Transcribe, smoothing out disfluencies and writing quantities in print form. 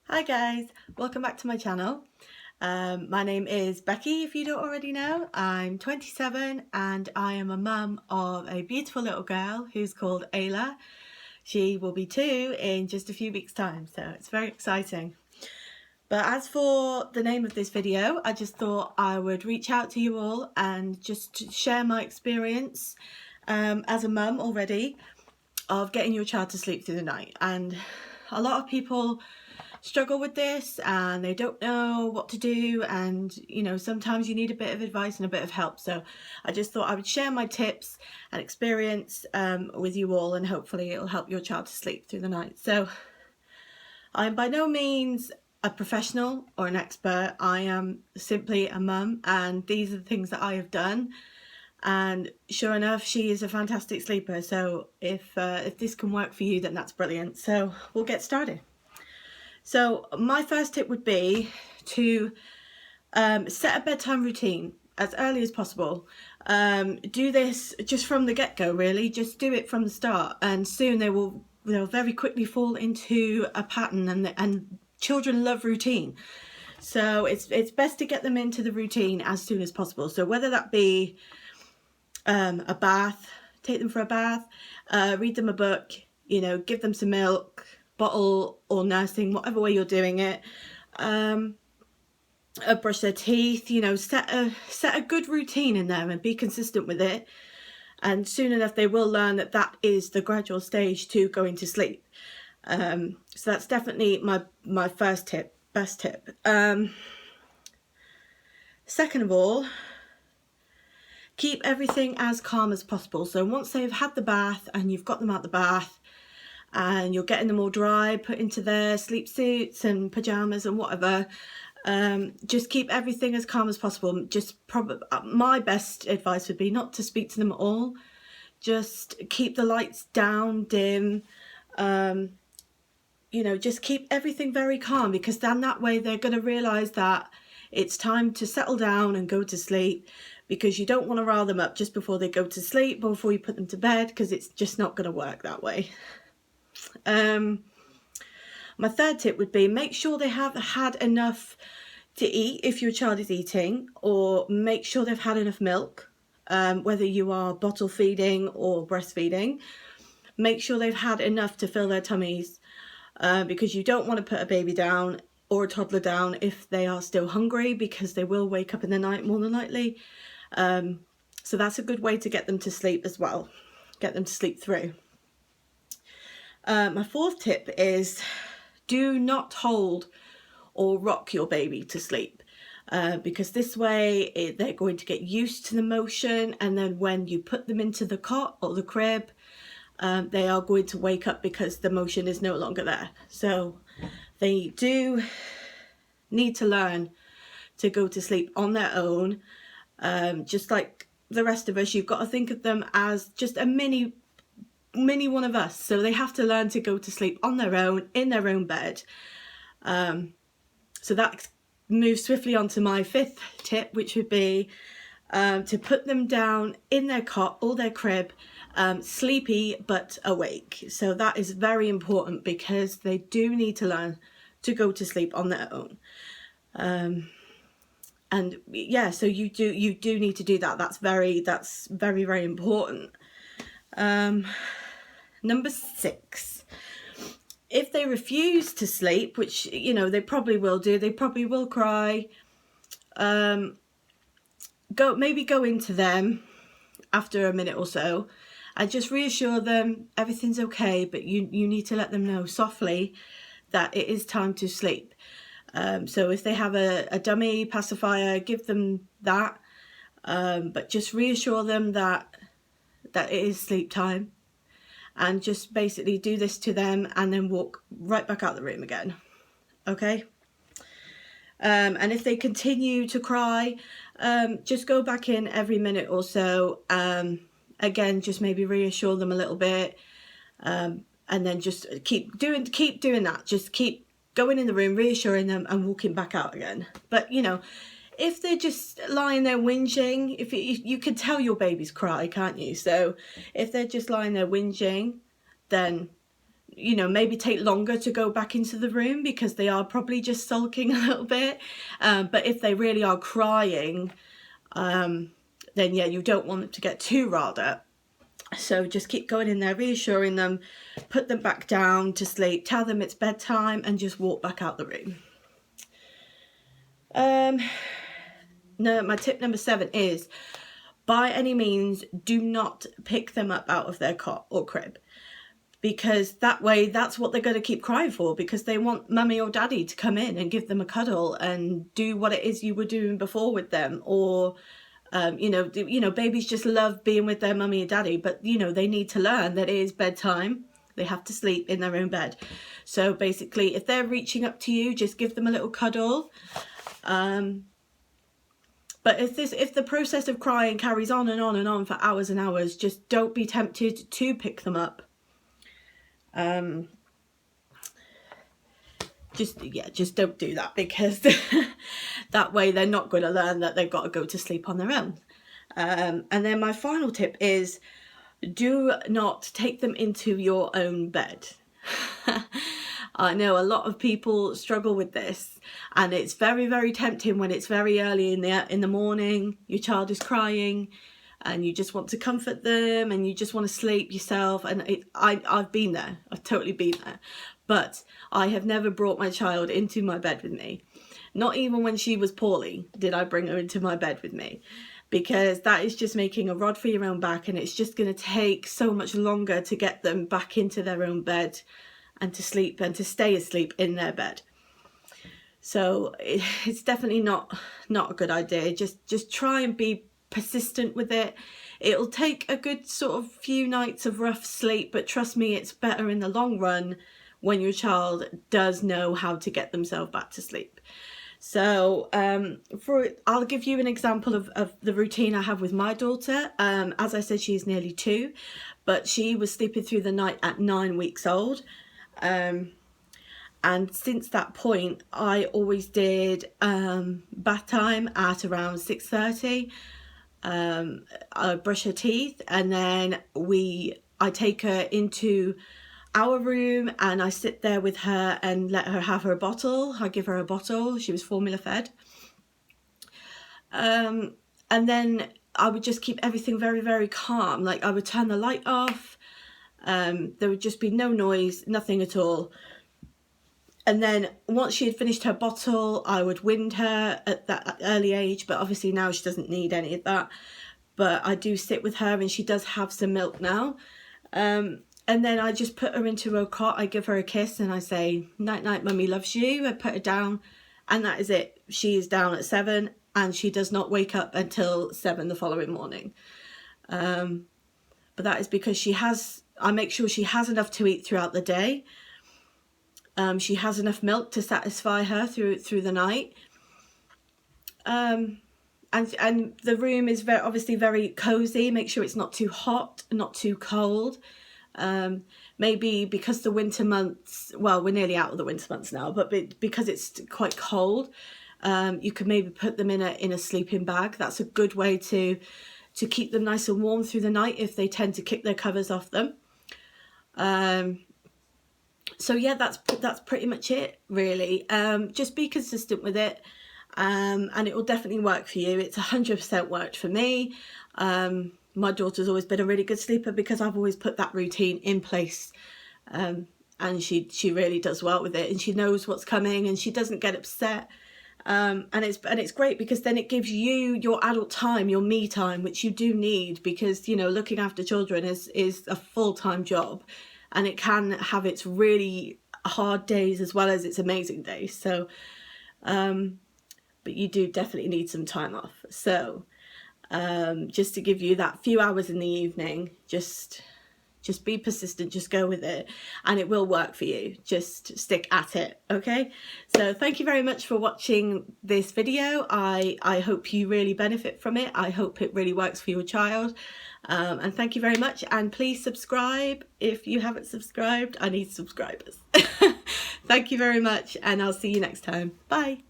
Hi guys, welcome back to my channel. My name is Becky, if you don't already know. I'm 27 and I am a mum of a beautiful little girl who's called Ayla. She will be 2 in just a few weeks' time, so it's very exciting. But as for the name of this video, I just thought I would reach out to you all and just share my experience as a mum already of getting your child to sleep through the night. And a lot of people struggle with this and they don't know what to do, and sometimes you need a bit of advice and a bit of help. So I just thought I would share my tips and experience with you all, and hopefully it'll help your child to sleep through the night. So I'm by no means a professional or an expert. I am simply a mum, and these are the things that I have done, and sure enough, she is a fantastic sleeper. So if this can work for you, then that's brilliant. So we'll get started. So my first tip would be to set a bedtime routine as early as possible. Do this just from the get-go, really. Just do it from the start, and soon they'll very quickly fall into a pattern, and children love routine. So it's best to get them into the routine as soon as possible. So whether that be a bath, take them for a bath, read them a book, give them some milk, bottle or nursing, whatever way you're doing it, brush their teeth, set a good routine in there and be consistent with it. And soon enough they will learn that that is the gradual stage to going to sleep. So that's definitely my first tip, best tip. Second of all, keep everything as calm as possible. So once they've had the bath and you've got them out the bath and you're getting them all dry, put into their sleep suits and pajamas and whatever, just keep everything as calm as possible. My best advice would be not to speak to them at all. Just keep the lights down, dim, just keep everything very calm, because then that way they're going to realize that it's time to settle down and go to sleep, because you don't want to rile them up just before they go to sleep, before you put them to bed, because it's just not going to work that way. My third tip would be make sure they have had enough to eat if your child is eating, or make sure they've had enough milk, whether you are bottle feeding or breastfeeding. Make sure they've had enough to fill their tummies, because you don't want to put a baby down or a toddler down if they are still hungry, because they will wake up in the night more than likely. So that's a good way to get them to sleep as well, get them to sleep through. My fourth tip is do not hold or rock your baby to sleep, because this way they're going to get used to the motion, and then when you put them into the cot or the crib, they are going to wake up because the motion is no longer there. So they do need to learn to go to sleep on their own. Just like the rest of us, you've got to think of them as just a mini one of us. So they have to learn to go to sleep on their own, in their own bed. So that moves swiftly on to my fifth tip, which would be to put them down in their cot or their crib, sleepy but awake. So that is very important, because they do need to learn to go to sleep on their own. And yeah, so you do need to do that. That's very, very important. Number 6, if they refuse to sleep, which they probably will do, they probably will cry, go into them after a minute or so and just reassure them everything's okay, but you need to let them know softly that it is time to sleep. So if they have a dummy pacifier, give them that, but just reassure them that it is sleep time, and just basically do this to them and then walk right back out the room again. Okay? And if they continue to cry, just go back in every minute or so. Again, just maybe reassure them a little bit, and then just keep doing that. Just keep going in the room, reassuring them, and walking back out again. But if they're just lying there whinging, if you can tell your babies cry, can't you? So if they're just lying there whinging, then you know, maybe take longer to go back into the room because they are probably just sulking a little bit. But if they really are crying, then yeah, you don't want them to get too riled up. So just keep going in there, reassuring them, put them back down to sleep, tell them it's bedtime, and just walk back out the room. No, my tip number 7 is, by any means, do not pick them up out of their cot or crib, because that way, that's what they're going to keep crying for, because they want mummy or daddy to come in and give them a cuddle and do what it is you were doing before with them. Or you know, babies just love being with their mummy and daddy, but you know, they need to learn that it is bedtime. They have to sleep in their own bed. So basically, if they're reaching up to you, just give them a little cuddle. But if the process of crying carries on and on and on for hours and hours, just don't be tempted to pick them up. Just don't do that, because that way they're not going to learn that they've got to go to sleep on their own. And then my final tip is, do not take them into your own bed. I know a lot of people struggle with this, and it's very, very tempting when it's very early in the morning, your child is crying and you just want to comfort them and you just want to sleep yourself. And I've been there, I've totally been there. But I have never brought my child into my bed with me. Not even when she was poorly did I bring her into my bed with me, because that is just making a rod for your own back, and it's just going to take so much longer to get them back into their own bed and to sleep and to stay asleep in their bed. So it's definitely not a good idea. Just try and be persistent with it. It'll take a good sort of few nights of rough sleep, but trust me, it's better in the long run when your child does know how to get themselves back to sleep. So I'll give you an example of the routine I have with my daughter. As I said, she's nearly 2, but she was sleeping through the night at 9 weeks old. And since that point, I always did bath time at around 6:30. I brush her teeth, and then I take her into our room and I sit there with her and let her have her bottle. I give her a bottle. She was formula fed. And then I would just keep everything very, very calm. Like, I would turn the light off. There would just be no noise, nothing at all. And then once she had finished her bottle, I would wind her at that early age, but obviously now she doesn't need any of that. But I do sit with her, and she does have some milk now. And then I just put her into her cot, I give her a kiss, and I say, night night, mummy loves you. I put her down, and that is it. She is down at 7, and she does not wake up until 7 the following morning. But that is because I make sure she has enough to eat throughout the day. She has enough milk to satisfy her through the night. And the room is obviously very cozy. Make sure it's not too hot, not too cold. Maybe because the winter months, well, we're nearly out of the winter months now, but because it's quite cold, you could maybe put them in a sleeping bag. That's a good way to keep them nice and warm through the night if they tend to kick their covers off them. So yeah, that's pretty much it, really. Just be consistent with it, and it will definitely work for you. It's 100% worked for me. My daughter's always been a really good sleeper because I've always put that routine in place, and she really does well with it, and she knows what's coming, and she doesn't get upset. And it's great because then it gives you your adult time, your me time, which you do need, because, you know, looking after children is a full-time job, and it can have its really hard days as well as its amazing days. So, but you do definitely need some time off. So, just to give you that few hours in the evening, just be persistent, just go with it, and it will work for you. Just stick at it, okay? So thank you very much for watching this video. I hope you really benefit from it. I hope it really works for your child. And thank you very much, and please subscribe if you haven't subscribed. I need subscribers. Thank you very much, and I'll see you next time. Bye.